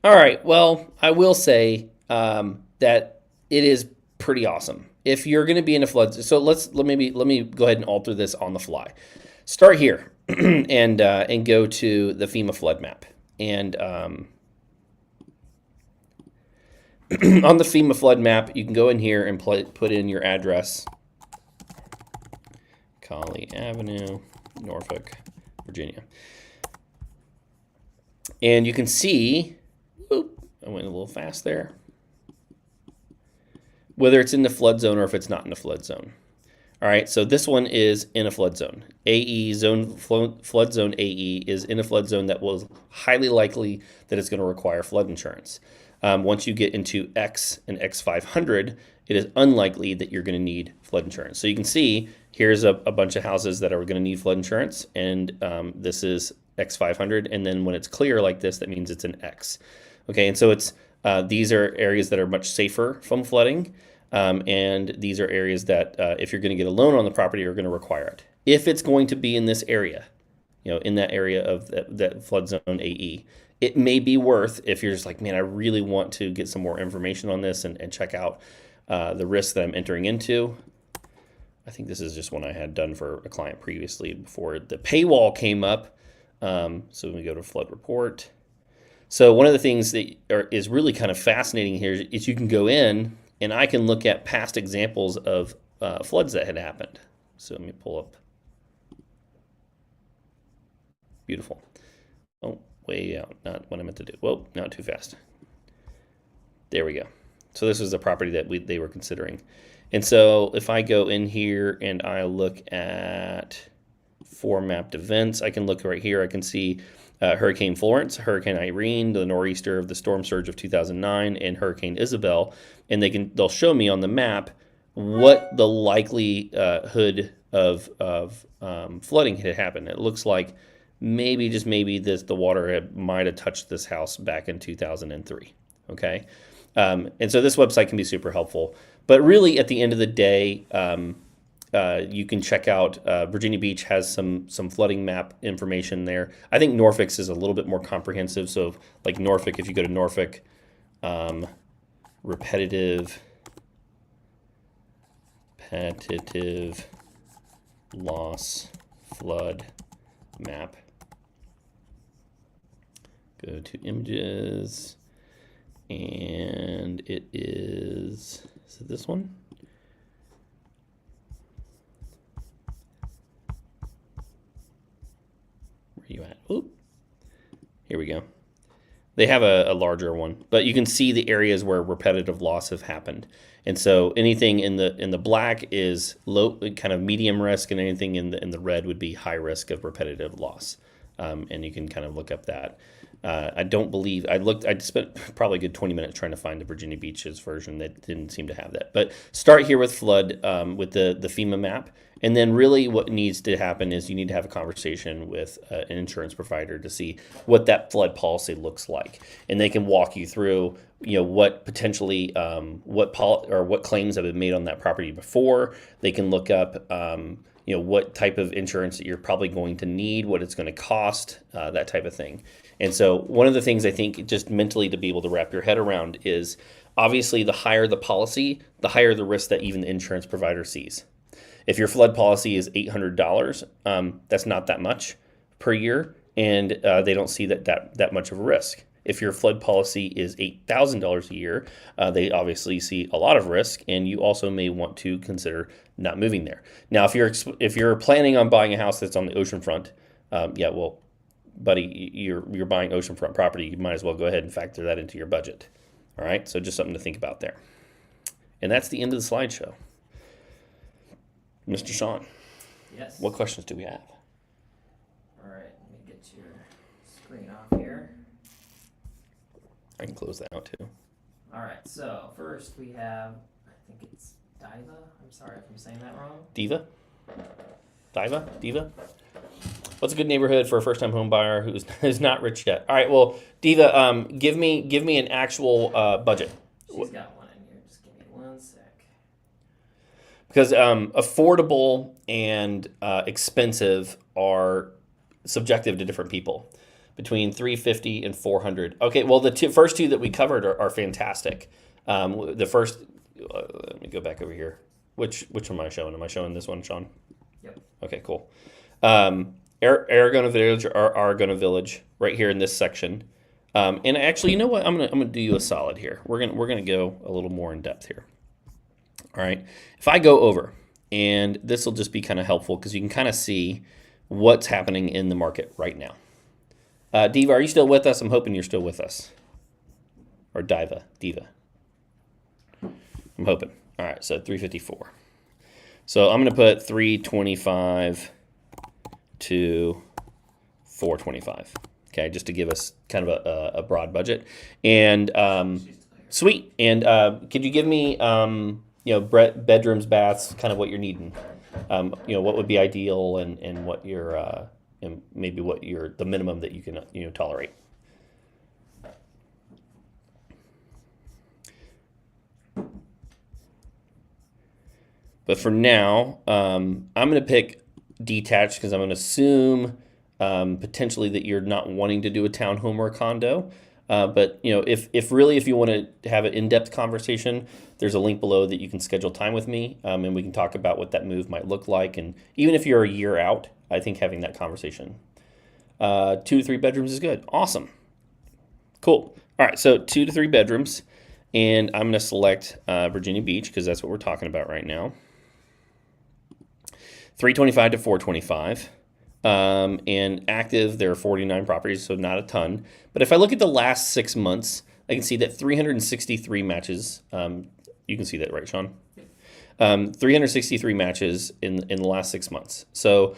All right, well, I will say that it is pretty awesome. If you're going to be in a flood, so let me go ahead and alter this on the fly. Start here and go to the FEMA flood map. And on the FEMA flood map, you can go in here and put in your address. Colley Avenue, Norfolk, Virginia. And you can see, whoop, I went a little fast there, whether it's in the flood zone or if it's not in the flood zone. All right, so this one is in a flood zone. AE zone, flood zone AE is in a flood zone that was highly likely that it's going to require flood insurance. Once you get into X and X500, it is unlikely that you're going to need flood insurance. So you can see here's a bunch of houses that are going to need flood insurance, and this is X500. And then when it's clear like this, that means it's an X. Okay, and so it's these are areas that are much safer from flooding. And these are areas that if you're going to get a loan on the property, are going to require it. If it's going to be in this area, in that area of that flood zone AE, it may be worth, if you're just like, man, I really want to get some more information on this and check out the risk that I'm entering into. I think this is just one I had done for a client previously before the paywall came up. So we go to flood report. So one of the things that is really kind of fascinating here is you can go in and I can look at past examples of floods that had happened. So let me pull up. Beautiful. Oh, way out. Not what I meant to do. Whoa, not too fast. There we go. So this was the property that they were considering. And so if I go in here and I look at 4 mapped events, I can look right here. I can see Hurricane Florence, Hurricane Irene, the nor'easter of the storm surge of 2009, and Hurricane Isabel, and they'll show me on the map what the likelihood of flooding had happened. It looks like maybe the water might have touched this house back in 2003. Okay, and so this website can be super helpful. But really, at the end of the day, you can check out Virginia Beach has some flooding map information there. I think Norfolk's is a little bit more comprehensive. So like Norfolk, if you go to Norfolk, repetitive loss flood map. Go to images, and it is it this one? You at? Oop. Here we go. They have a larger one, but you can see the areas where repetitive loss have happened. And so anything in the black is low, kind of medium risk, and anything in the red would be high risk of repetitive loss. And you can kind of look up that. I don't believe I spent probably a good 20 minutes trying to find the Virginia Beach's version that didn't seem to have that. But start here with flood with the FEMA map, and then really what needs to happen is you need to have a conversation with an insurance provider to see what that flood policy looks like, and they can walk you through what potentially what claims have been made on that property before. They can look up what type of insurance that you're probably going to need, what it's going to cost, that type of thing. And so one of the things I think just mentally to be able to wrap your head around is obviously the higher the policy, the higher the risk that even the insurance provider sees. If your flood policy is $800, that's not that much per year, and they don't see that much of a risk. If your flood policy is $8,000 a year, they obviously see a lot of risk, and you also may want to consider not moving there. Now, if you're planning on buying a house that's on the oceanfront, buddy, you're buying oceanfront property, you might as well go ahead and factor that into your budget. All right, so just something to think about there. And that's the end of the slideshow. Mr. Sean. Yes. What questions do we have? All right, let me get your screen off here. I can close that out too. All right, so first we have, I think it's Diva. I'm sorry if I'm saying that wrong. Diva? Diva? What's a good neighborhood for a first-time home buyer who's not rich yet? All right, well, Diva, give me an actual budget. She's got one in here. Just give me 1 sec. Because affordable and expensive are subjective to different people. Between 350 and 400. Okay, well, the first two that we covered are fantastic. The first, let me go back over here. Which one am I showing? Am I showing this one, Sean? Yep. Okay, cool. Aragona Village, right here in this section. And actually, you know what? I'm gonna do you a solid here. We're gonna go a little more in depth here. All right. If I go over, and this will just be kind of helpful because you can kind of see what's happening in the market right now. Diva, are you still with us? I'm hoping you're still with us. Or Diva. I'm hoping. All right, so 354. So I'm going to put 325 to 425. Okay, just to give us kind of a broad budget. And sweet. And could you give me, bedrooms, baths, kind of what you're needing? What would be ideal and what your and maybe what the minimum that you can tolerate. But for now, I'm going to pick detached because I'm going to assume potentially that you're not wanting to do a townhome or a condo. But if you want to have an in-depth conversation, there's a link below that you can schedule time with me, and we can talk about what that move might look like. And even if you're a year out, I think having that conversation. 2 to 3 bedrooms is good. Awesome. Cool. All right, so 2 to 3 bedrooms, and I'm going to select Virginia Beach because that's what we're talking about right now. 325 to 425. And active, there are 49 properties, so not a ton. But if I look at the last 6 months, I can see that 363 matches. You can see that, right, Sean? 363 matches in the last 6 months. So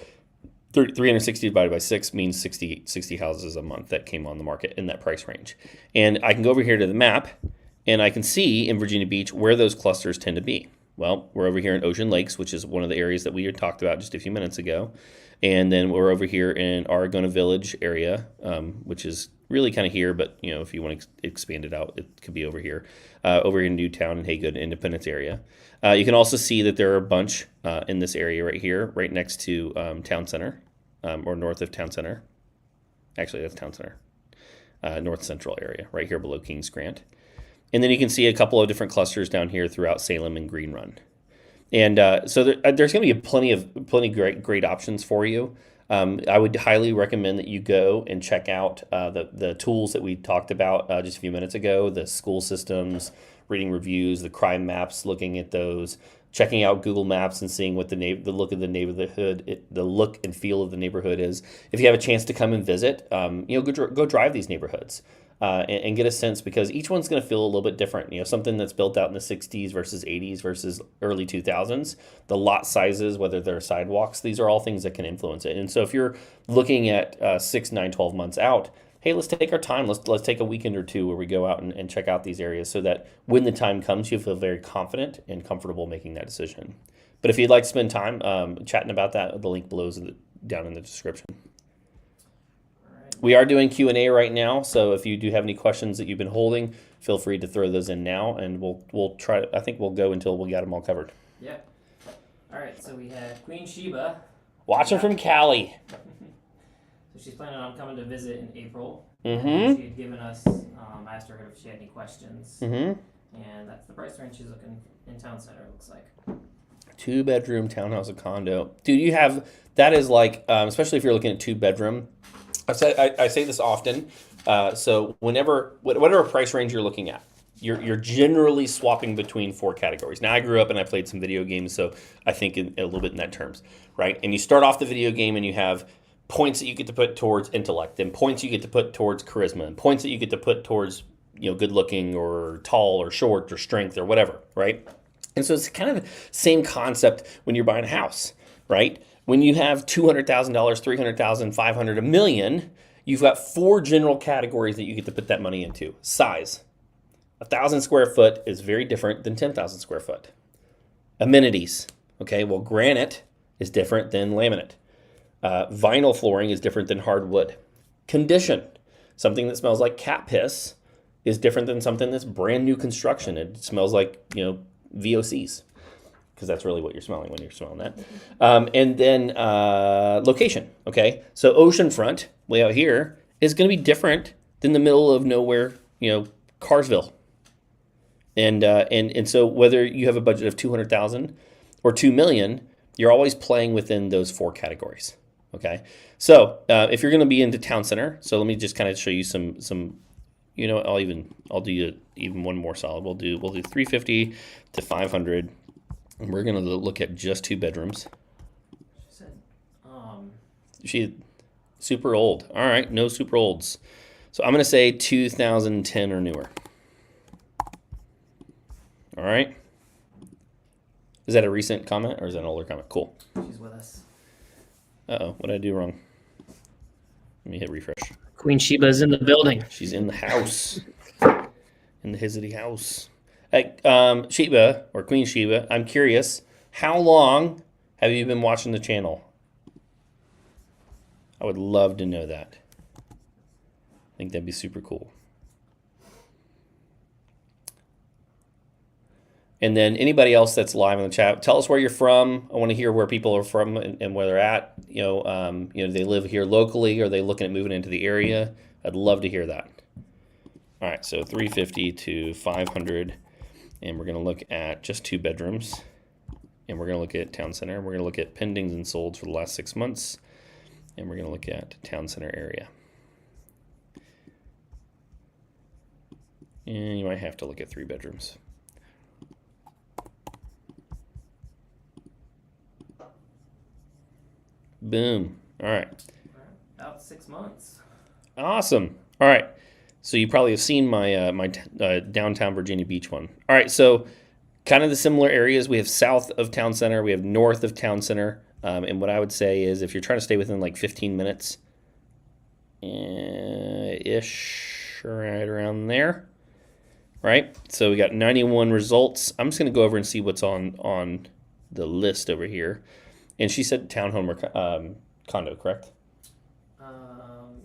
360 divided by 6 means 60 houses a month that came on the market in that price range. And I can go over here to the map, and I can see in Virginia Beach where those clusters tend to be. Well, we're over here in Ocean Lakes, which is one of the areas that we had talked about just a few minutes ago. And then we're over here in Aragona Village area, which is really kind of here, but if you want to expand it out, it could be over here in Newtown and Haygood Independence area. You can also see that there are a bunch in this area right here, right next to Town Center, or north of Town Center. Actually, that's Town Center. North Central area, right here below Kings Grant. And then you can see a couple of different clusters down here throughout Salem and Green Run. And so there's going to be plenty great options for you. I would highly recommend that you go and check out the tools that we talked about just a few minutes ago, the school systems, reading reviews, the crime maps, looking at those, checking out Google Maps and seeing what the look of the neighborhood, the look and feel of the neighborhood is. If you have a chance to come and visit, go drive these neighborhoods. And get a sense, because each one's going to feel a little bit different. Something that's built out in the 60s versus 80s versus early 2000s, the lot sizes, whether they're sidewalks, these are all things that can influence it. And so if you're looking at 6, 9, 12 months out, hey, let's take our time. Let's take a weekend or two where we go out and check out these areas so that when the time comes, you feel very confident and comfortable making that decision. But if you'd like to spend time chatting about that, the link below is down in the description. We are doing Q&A right now, so if you do have any questions that you've been holding, feel free to throw those in now, and we'll try. I think we'll go until we got them all covered. Yeah. All right. So we had Queen Sheba. Watching from Cali. So she's planning on coming to visit in April. Mm-hmm. She had given us. I asked her if she had any questions. Mm-hmm. And that's the price range she's looking in Town Center. It looks like 2-bedroom townhouse or condo. Dude, that is like, especially if you're looking at 2-bedroom. I say this often. So whatever price range you're looking at, you're generally swapping between 4 categories. Now, I grew up and I played some video games, so I think a little bit in that terms, right? And you start off the video game and you have points that you get to put towards intellect, and points you get to put towards charisma, and points that you get to put towards good looking or tall or short or strength or whatever, right? And so it's kind of the same concept when you're buying a house, right? When you have $200,000, $300,000, $500,000, $1 million, you've got 4 general categories that you get to put that money into. Size. 1,000 square foot is very different than 10,000 square foot. Amenities. Okay, well, granite is different than laminate. Vinyl flooring is different than hardwood. Condition. Something that smells like cat piss is different than something that's brand new construction. It smells like, VOCs, because that's really what you're smelling when you're smelling that. And then location. Okay, so oceanfront way out here is going to be different than the middle of nowhere, Carsville. And so whether you have a budget of 200,000 or 2 million, you're always playing within those 4 categories. Okay, so if you're going to be into town center, so let me just kind of show you some. I'll do you even one more solid. We'll do 350 to 500, and we're going to look at just 2 bedrooms. She super old. All right, no super olds. So I'm going to say 2010 or newer. All right. Is that a recent comment or is that an older comment? Cool. She's with us. Uh-oh, what did I do wrong? Let me hit refresh. Queen Sheba's in the building. She's in the house. In the Hizity house. Hey, Sheba, or Queen Sheba, I'm curious, how long have you been watching the channel? I would love to know that. I think that'd be super cool. And then anybody else that's live in the chat, tell us where you're from. I want to hear where people are from and where they're at. Do they live here locally? Or are they looking at moving into the area? I'd love to hear that. All right, so 350 to 500, and we're going to look at just 2 bedrooms, and we're going to look at town center. We're going to look at pendings and solds for the last 6 months, and we're going to look at town center area. And you might have to look at 3 bedrooms. Boom. All right. About 6 months. Awesome. All right. So you probably have seen my downtown Virginia Beach one. All right. So kind of the similar areas. We have south of town center. We have north of town center. And what I would say is if you're trying to stay within like 15 minutes ish, right around there. Right. So we got 91 results. I'm just going to go over and see what's on the list over here. And she said townhome or condo, correct?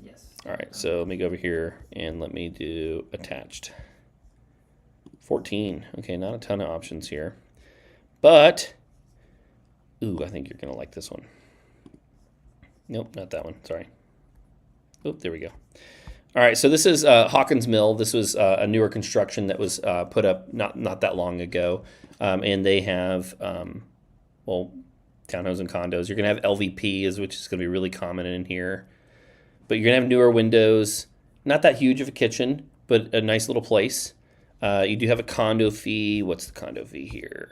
Yes. All right, so let me go over here and let me do attached. 14. Okay, not a ton of options here. But, ooh, I think you're going to like this one. Nope, not that one. Sorry. Oop, there we go. All right, so this is Hawkins Mill. This was a newer construction that was put up not that long ago. And they have, townhomes and condos. You're going to have LVP, which is going to be really common in here. But you're going to have newer windows. Not that huge of a kitchen, but a nice little place. You do have a condo fee. What's the condo fee here?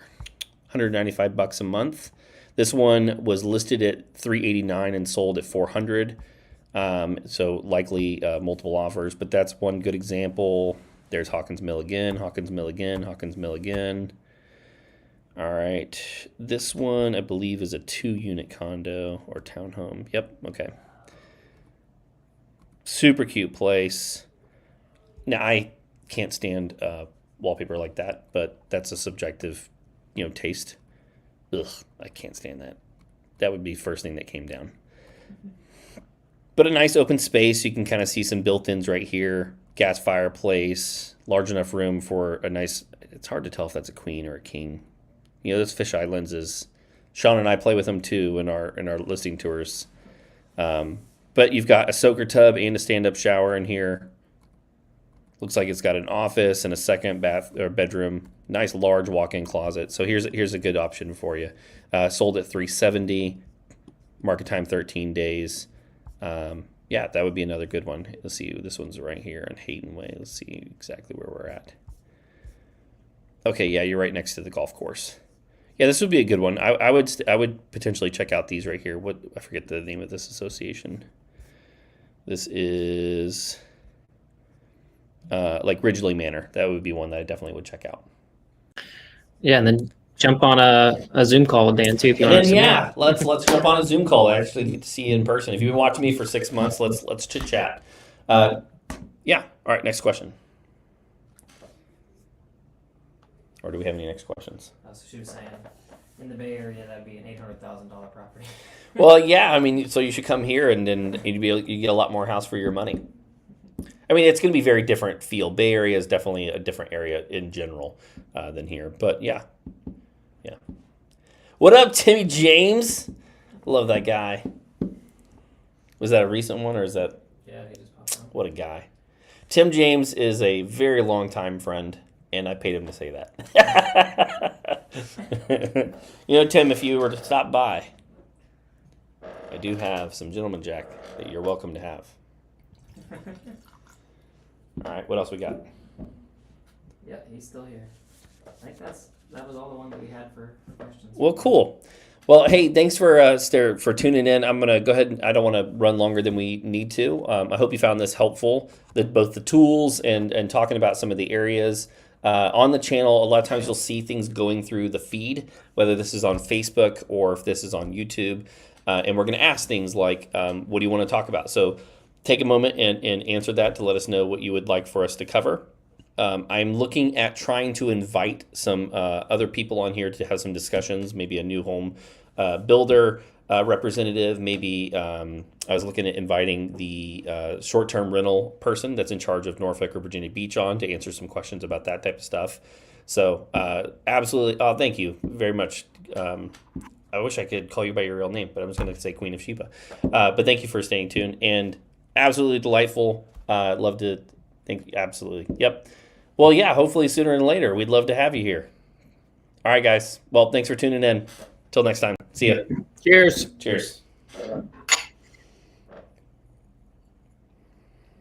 $195 a month. This one was listed at $389 and sold at $400. So likely multiple offers, but that's one good example. There's Hawkins Mill again, Hawkins Mill again, Hawkins Mill again. All right, this one I believe is a 2-unit condo or townhome. Yep, okay. Super cute place. Now I can't stand wallpaper like that, but that's a subjective, taste. Ugh, I can't stand that. That would be the first thing that came down. But a nice open space. You can kind of see some built-ins right here. Gas fireplace, large enough room for a nice. It's hard to tell if that's a queen or a king. Those fisheye lenses. Sean and I play with them too in our listing tours. But you've got a soaker tub and a stand-up shower in here. Looks like it's got an office and a second bath or bedroom. Nice large walk-in closet. So here's a good option for you. Sold at $370. Market time 13 days. Yeah, that would be another good one. Let's see. This one's right here on Hayden Way. Let's see exactly where we're at. Okay, yeah, you're right next to the golf course. Yeah, this would be a good one. I would potentially check out these right here. I forget the name of this association. This is like Ridgely Manor. That would be one that I definitely would check out. Yeah, and then jump on a Zoom call with Dan too if you And want then to. yeah, let's jump on a Zoom call. I actually get to see you in person. If you've been watching me for 6 months, let's chit chat. Yeah. All right. Next question. Or do we have any next questions? So she was saying, in the Bay Area, that'd be an $800,000 property. Well, yeah. I mean, so you should come here, and then you get a lot more house for your money. I mean, it's going to be very different feel. Bay Area is definitely a different area in general than here. But yeah. What up, Timmy James? Love that guy. Was that a recent one, or is that? Yeah, he just popped up. What a guy. Tim James is a very long-time friend, and I paid him to say that. Tim, if you were to stop by, I do have some Gentleman Jack that you're welcome to have. All right, what else we got? Yeah, he's still here. I think that was all the one that we had for questions. Well, cool. Well, hey, thanks for tuning in. I'm gonna go ahead and I don't want to run longer than we need to. I hope you found this helpful. Both the tools and talking about some of the areas on the channel. A lot of times you'll see things going through the feed, whether this is on Facebook or if this is on YouTube, and we're gonna ask things like, "What do you want to talk about?" So take a moment and answer that to let us know what you would like for us to cover. I'm looking at trying to invite some other people on here to have some discussions, maybe a new home builder representative. Maybe I was looking at inviting the short-term rental person that's in charge of Norfolk or Virginia Beach on to answer some questions about that type of stuff. So absolutely. Oh, thank you very much. I wish I could call you by your real name, but I'm just going to say Queen of Sheba. But thank you for staying tuned and absolutely delightful. Love to think. Absolutely. Yep. Well, yeah, hopefully sooner than later. We'd love to have you here. All right, guys. Well, thanks for tuning in. Till next time. See ya. Cheers. Cheers.